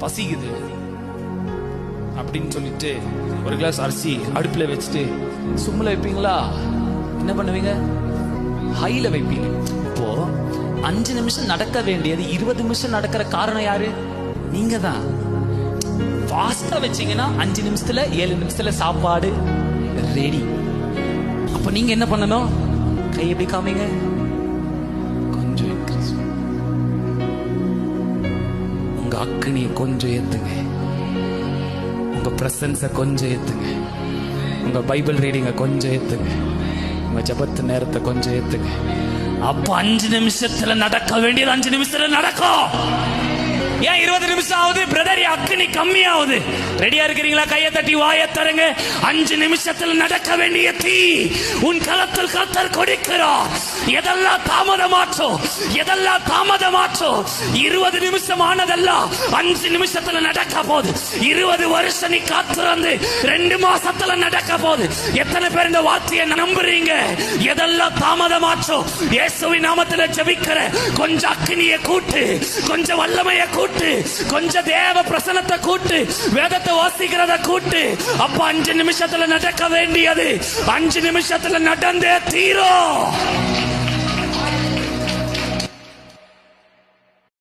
பசிக்குது அப்படின்னு சொல்லிட்டு ஒரு கிளாஸ் அரிசி அடுப்புல வச்சுட்டு சும்ல வைப்பீங்களா? என்ன பண்ணுவீங்க? ஹைல வைப்பீங்க. இப்போ 5 நிமிஷம் நடக்க வேண்டியது 20 நிமிஷம் நடக்கிற காரணம் யாரு? நீங்க தான். ஃபாஸ்டா வச்சீங்கன்னா 5 நிமிஷத்துல 7 நிமிஷத்துல சாப்பாடு ரெடி. அப்ப நீங்க என்ன பண்ணணும்? கை எப்படி காமிங்க? கொஞ்சம் increase. உங்க அக்னியை கொஞ்சம் ஏத்துங்க. உங்க பிரசன்ஸை கொஞ்சம் ஏத்துங்க. உங்க பைபிள் ரீடிங்கை கொஞ்சம் ஏத்துங்க. உங்க ஜபத்து நேரத்தை கொஞ்சம் ஏத்துங்க. அப்ப 5 நிமிஷத்துல நடக்க வேண்டியது 5 நிமிஷத்துல நடக்கும். ஏன் 20 நிமிஷம் ஆகுது? பிரதர், அக்னி கம்மி ஆகுது. ரெடியா இருக்கிறீங்களா? கையை தட்டி வாயை தருங்க. 5 நிமிஷத்தில் நடக்க வேண்டிய தீ உன் களத்தில் கர்த்தர் கொடுக்கிறார். எதெல்லாம் தாமதமாச்சோ 20 நிமிஷம் ஆனதெல்லாம் 5 நிமிஷத்துல நடக்க போகுது. 20 வருஷம் நீ காத்திருந்து 2 மாசத்துல நடக்க போகுது. எத்தனை பேர் இந்த வார்த்தையை நம்புறீங்க? எதெல்லாம் தாமதமாச்சோ இயேசுவின் நாமத்துல ஜெபிக்கிற, கொஞ்சம் அக்னியை கூட்டு, கொஞ்சம் வல்லமையை கூட்டு, கொஞ்சம் தேவ பிரசன்னத்தை கூட்டு, வேதத்தை வாசிக்கிறத கூட்டு. அப்ப 5 நிமிஷத்துல நடக்க வேண்டியது 5 நிமிஷத்துல நடந்தே தீரும்.